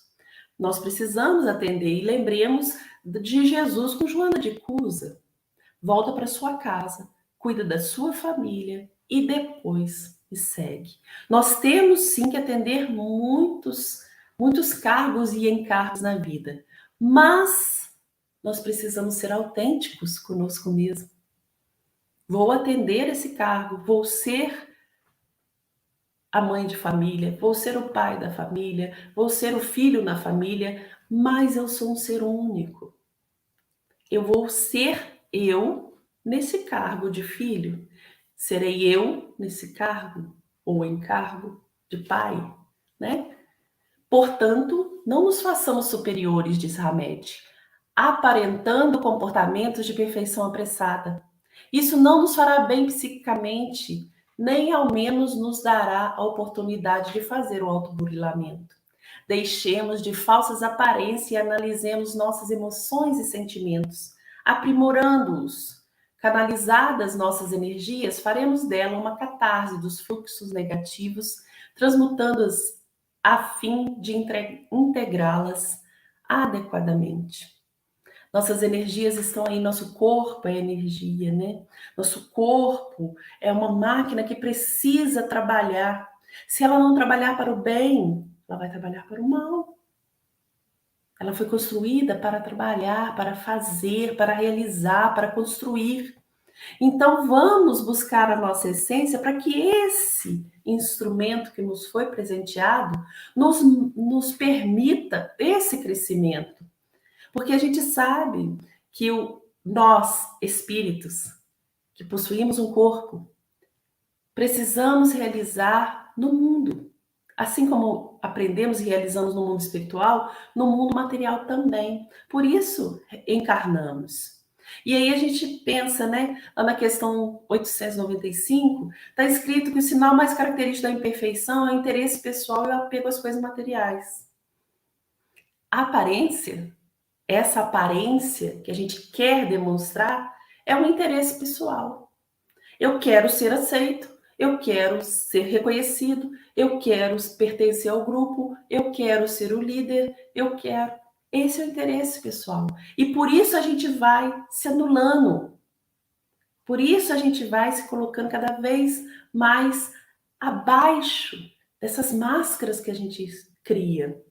Nós precisamos atender e lembremos de Jesus com Joana de Cusa. Volta para sua casa, cuida da sua família e depois me segue. Nós temos sim que atender muitos cargos e encargos na vida, mas nós precisamos ser autênticos conosco mesmo. Vou atender esse cargo, vou ser a mãe de família, vou ser o pai da família, vou ser o filho na família, mas eu sou um ser único. Eu vou ser eu nesse cargo de filho. Serei eu nesse cargo ou encargo de pai, né? Portanto, não nos façamos superiores, diz Hamed, aparentando comportamentos de perfeição apressada. Isso não nos fará bem psiquicamente, nem ao menos nos dará a oportunidade de fazer o autoburilamento. Deixemos de falsas aparências e analisemos nossas emoções e sentimentos, aprimorando-os. Canalizadas nossas energias, faremos dela uma catarse dos fluxos negativos, transmutando-as a fim de integrá-las adequadamente. Nossas energias estão aí, nosso corpo é energia, né? Nosso corpo é uma máquina que precisa trabalhar. Se ela não trabalhar para o bem, ela vai trabalhar para o mal. Ela foi construída para trabalhar, para fazer, para realizar, para construir. Então, vamos buscar a nossa essência para que esse instrumento que nos foi presenteado nos permita esse crescimento. Porque a gente sabe que nós, espíritos, que possuímos um corpo, precisamos realizar no mundo. Assim como aprendemos e realizamos no mundo espiritual, no mundo material também. Por isso, encarnamos. E aí a gente pensa, né, lá na questão 895, está escrito que o sinal mais característico da imperfeição é o interesse pessoal e o apego às coisas materiais. A aparência, essa aparência que a gente quer demonstrar, é um interesse pessoal. Eu quero ser aceito, eu quero ser reconhecido, eu quero pertencer ao grupo, eu quero ser o líder, eu quero. Esse é o interesse pessoal. E por isso a gente vai se anulando. Por isso a gente vai se colocando cada vez mais abaixo dessas máscaras que a gente cria.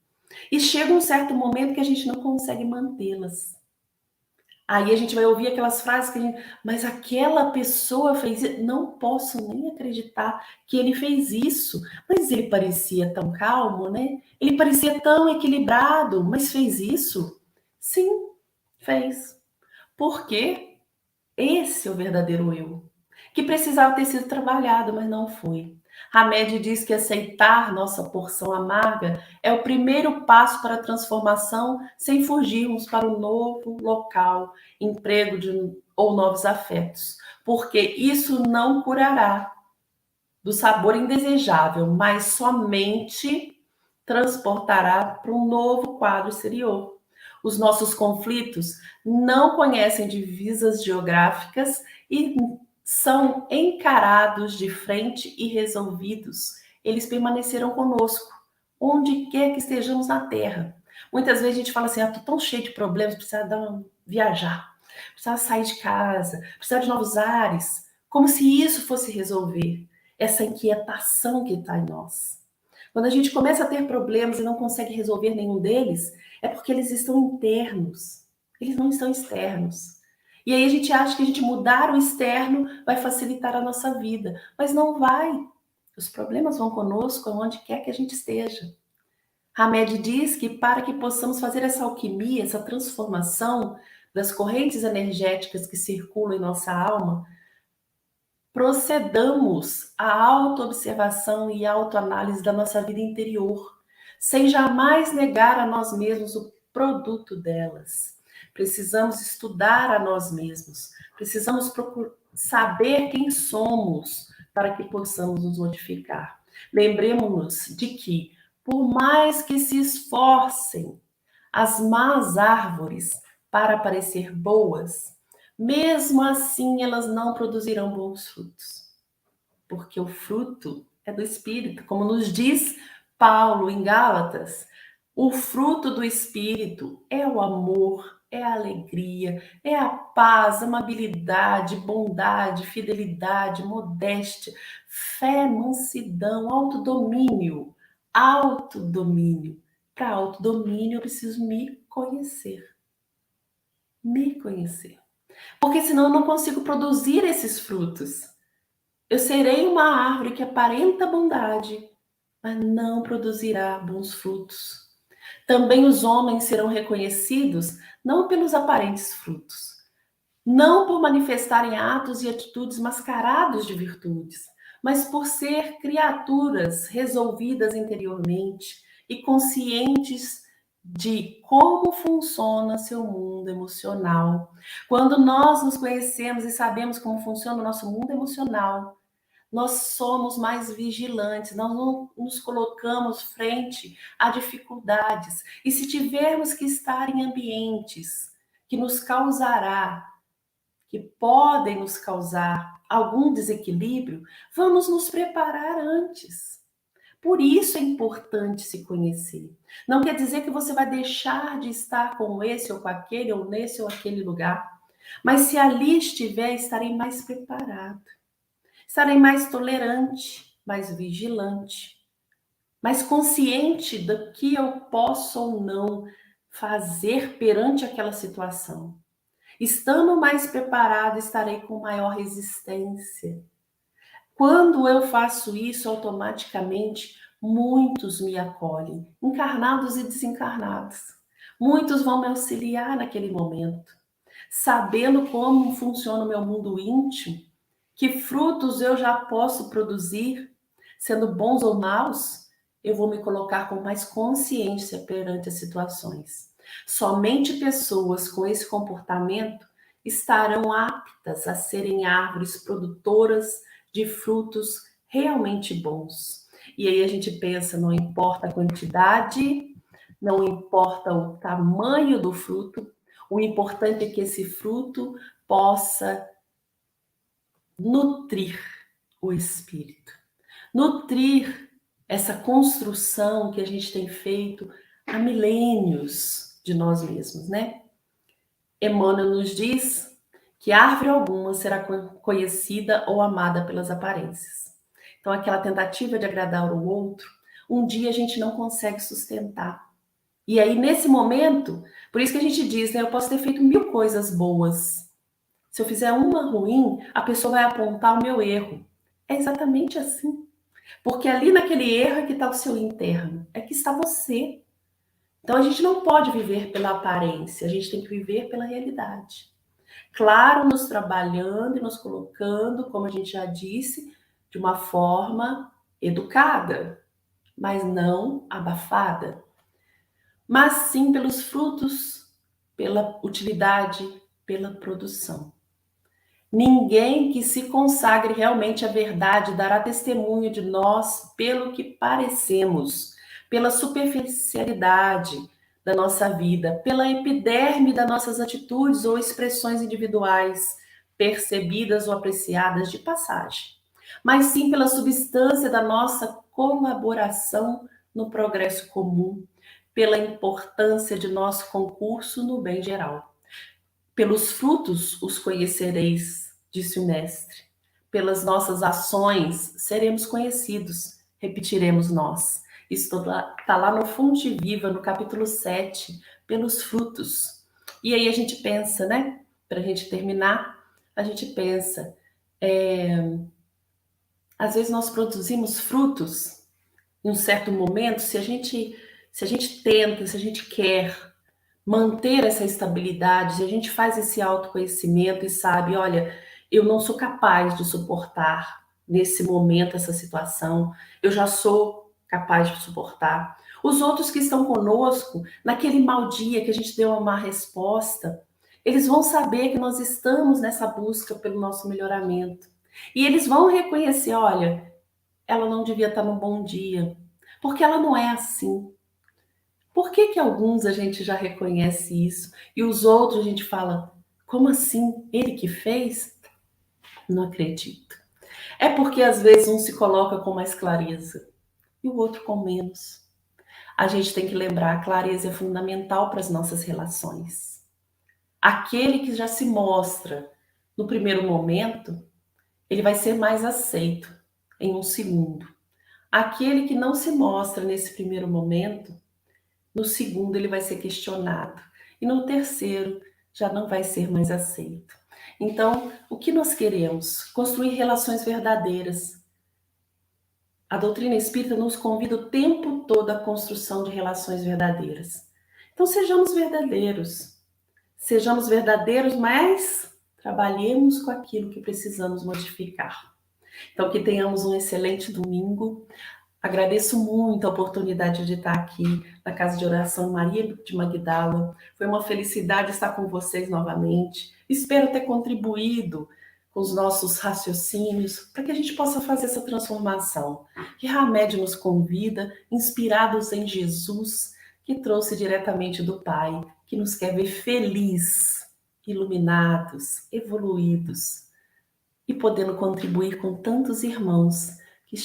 E chega um certo momento que a gente não consegue mantê-las. Aí a gente vai ouvir aquelas frases que a gente, mas aquela pessoa fez isso. Não posso nem acreditar que ele fez isso. Mas ele parecia tão calmo, né? Ele parecia tão equilibrado, mas fez isso? Sim, fez. Por quê? Esse é o verdadeiro eu, que precisava ter sido trabalhado, mas não foi. Hamed diz que aceitar nossa porção amarga é o primeiro passo para a transformação sem fugirmos para um novo local, emprego ou novos afetos, porque isso não curará do sabor indesejável, mas somente transportará para um novo quadro exterior. Os nossos conflitos não conhecem divisas geográficas e são encarados de frente e resolvidos. Eles permanecerão conosco, onde quer que estejamos na Terra. Muitas vezes a gente fala assim, tô tão cheio de problemas, precisa viajar, precisa sair de casa, precisa de novos ares, como se isso fosse resolver essa inquietação que está em nós. Quando a gente começa a ter problemas e não consegue resolver nenhum deles, é porque eles estão internos, eles não estão externos. E aí a gente acha que a gente mudar o externo vai facilitar a nossa vida, mas não vai. Os problemas vão conosco aonde quer que a gente esteja. Hamed diz que para que possamos fazer essa alquimia, essa transformação das correntes energéticas que circulam em nossa alma, procedamos à autoobservação e autoanálise da nossa vida interior, sem jamais negar a nós mesmos o produto delas. Precisamos estudar a nós mesmos, precisamos saber quem somos para que possamos nos modificar. Lembremos-nos de que, por mais que se esforcem as más árvores para parecer boas, mesmo assim elas não produzirão bons frutos. Porque o fruto é do Espírito, como nos diz Paulo em Gálatas. O fruto do Espírito é o amor, é a alegria, é a paz, amabilidade, bondade, fidelidade, modéstia, fé, mansidão, autodomínio. Autodomínio. Para autodomínio eu preciso me conhecer. Me conhecer. Porque senão eu não consigo produzir esses frutos. Eu serei uma árvore que aparenta bondade, mas não produzirá bons frutos. Também os homens serão reconhecidos não pelos aparentes frutos, não por manifestarem atos e atitudes mascarados de virtudes, mas por ser criaturas resolvidas interiormente e conscientes de como funciona seu mundo emocional. Quando nós nos conhecemos e sabemos como funciona o nosso mundo emocional, nós somos mais vigilantes, nós não nos colocamos frente a dificuldades. E se tivermos que estar em ambientes que nos causará, que podem nos causar algum desequilíbrio, vamos nos preparar antes. Por isso é importante se conhecer. Não quer dizer que você vai deixar de estar com esse ou com aquele, ou nesse ou aquele lugar. Mas se ali estiver, estarei mais preparado. Estarei mais tolerante, mais vigilante, mais consciente do que eu posso ou não fazer perante aquela situação. Estando mais preparado, estarei com maior resistência. Quando eu faço isso, automaticamente, muitos me acolhem, encarnados e desencarnados. Muitos vão me auxiliar naquele momento, sabendo como funciona o meu mundo íntimo, que frutos eu já posso produzir, sendo bons ou maus, eu vou me colocar com mais consciência perante as situações. Somente pessoas com esse comportamento estarão aptas a serem árvores produtoras de frutos realmente bons. E aí a gente pensa, não importa a quantidade, não importa o tamanho do fruto, o importante é que esse fruto possa nutrir o espírito, nutrir essa construção que a gente tem feito há milênios de nós mesmos, né? Emmanuel nos diz que árvore alguma será conhecida ou amada pelas aparências. Então, aquela tentativa de agradar o outro, um dia a gente não consegue sustentar. E aí, nesse momento, por isso que a gente diz, né? Eu posso ter feito 1000 coisas boas. Se eu fizer uma ruim, a pessoa vai apontar o meu erro. É exatamente assim. Porque ali naquele erro é que está o seu interno, é que está você. Então a gente não pode viver pela aparência, a gente tem que viver pela realidade. Claro, nos trabalhando e nos colocando, como a gente já disse, de uma forma educada, mas não abafada. Mas sim pelos frutos, pela utilidade, pela produção. Ninguém que se consagre realmente à verdade dará testemunho de nós pelo que parecemos, pela superficialidade da nossa vida, pela epiderme das nossas atitudes ou expressões individuais, percebidas ou apreciadas de passagem, mas sim pela substância da nossa colaboração no progresso comum, pela importância de nosso concurso no bem geral. Pelos frutos os conhecereis, disse o mestre. Pelas nossas ações seremos conhecidos, repetiremos nós. Isso está lá no Fonte Viva, no capítulo 7, pelos frutos. E aí a gente pensa, né? Para a gente terminar, a gente pensa, às vezes nós produzimos frutos em um certo momento, se a gente tenta, se a gente quer manter essa estabilidade, se a gente faz esse autoconhecimento e sabe, olha, eu não sou capaz de suportar nesse momento essa situação, eu já sou capaz de suportar. Os outros que estão conosco, naquele mau dia que a gente deu uma má resposta, eles vão saber que nós estamos nessa busca pelo nosso melhoramento. E eles vão reconhecer, olha, ela não devia estar num bom dia, porque ela não é assim. Por que que alguns a gente já reconhece isso e os outros a gente fala, como assim? Ele que fez? Não acredito. É porque às vezes um se coloca com mais clareza e o outro com menos. A gente tem que lembrar, a clareza é fundamental para as nossas relações. Aquele que já se mostra no primeiro momento, ele vai ser mais aceito em um segundo. Aquele que não se mostra nesse primeiro momento, no segundo ele vai ser questionado. E no terceiro já não vai ser mais aceito. Então, o que nós queremos? Construir relações verdadeiras. A doutrina espírita nos convida o tempo todo à construção de relações verdadeiras. Então, sejamos verdadeiros. Sejamos verdadeiros, mas trabalhemos com aquilo que precisamos modificar. Então, que tenhamos um excelente domingo. Agradeço muito a oportunidade de estar aqui na Casa de Oração Maria de Magdala. Foi uma felicidade estar com vocês novamente. Espero ter contribuído com os nossos raciocínios para que a gente possa fazer essa transformação. Que Hamed nos convida, inspirados em Jesus, que trouxe diretamente do Pai, que nos quer ver felizes, iluminados, evoluídos e podendo contribuir com tantos irmãos que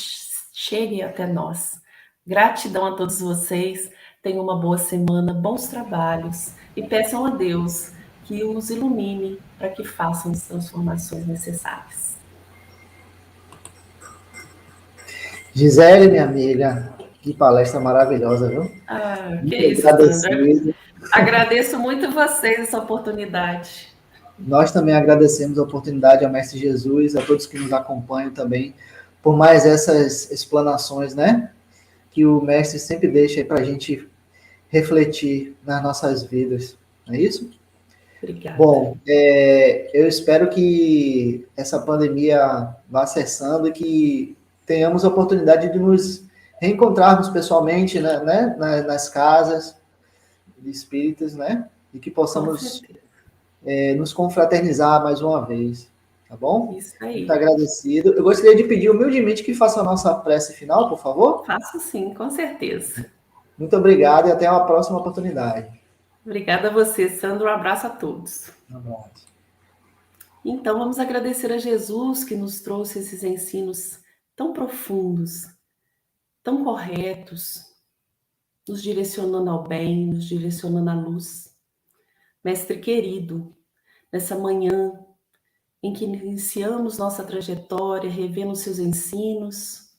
cheguem até nós. Gratidão a todos vocês, tenham uma boa semana, bons trabalhos e peçam a Deus que os ilumine para que façam as transformações necessárias. Gisele, minha amiga, que palestra maravilhosa, viu? Que Muito isso, Sandra. agradecido. Agradeço muito a vocês essa oportunidade. Nós também agradecemos a oportunidade ao Mestre Jesus, a todos que nos acompanham também, por mais essas explanações, né? Que o Mestre sempre deixa aí para a gente refletir nas nossas vidas, não é isso? Obrigada. Bom, eu espero que essa pandemia vá cessando e que tenhamos a oportunidade de nos reencontrarmos pessoalmente, né, nas casas de espíritas, né? E que possamos nos confraternizar mais uma vez, tá bom? Isso aí. Muito agradecido. Eu gostaria de pedir humildemente que faça a nossa prece final, por favor. Faço sim, com certeza. Muito obrigado e até uma próxima oportunidade. Obrigada a você, Sandro. Um abraço a todos. Um abraço. Então, vamos agradecer a Jesus que nos trouxe esses ensinos tão profundos, tão corretos, nos direcionando ao bem, nos direcionando à luz. Mestre querido, nessa manhã em que iniciamos nossa trajetória, revendo seus ensinos,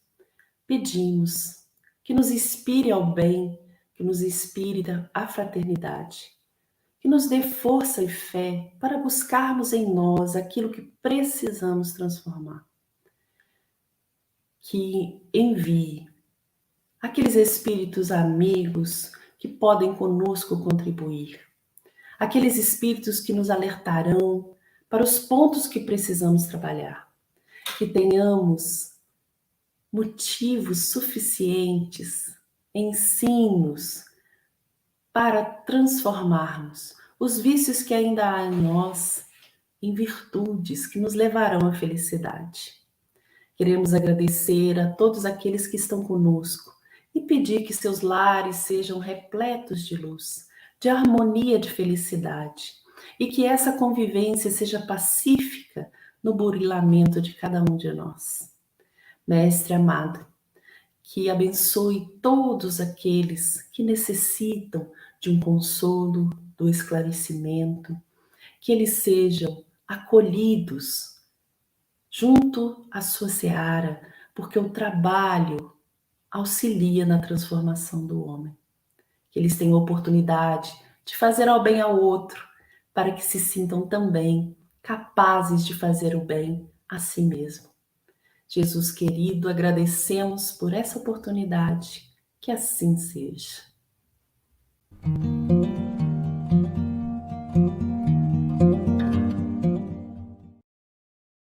pedimos que nos inspire ao bem, que nos inspire à fraternidade, que nos dê força e fé para buscarmos em nós aquilo que precisamos transformar. Que envie aqueles espíritos amigos que podem conosco contribuir, aqueles espíritos que nos alertarão para os pontos que precisamos trabalhar, que tenhamos motivos suficientes, ensinos para transformarmos os vícios que ainda há em nós em virtudes que nos levarão à felicidade. Queremos agradecer a todos aqueles que estão conosco e pedir que seus lares sejam repletos de luz, de harmonia, de felicidade, e que essa convivência seja pacífica no burilamento de cada um de nós. Mestre amado, que abençoe todos aqueles que necessitam de um consolo, do esclarecimento, que eles sejam acolhidos junto à sua seara, porque o trabalho auxilia na transformação do homem. Que eles tenham oportunidade de fazer ao bem ao outro, para que se sintam também capazes de fazer o bem a si mesmo. Jesus querido, agradecemos por essa oportunidade, que assim seja.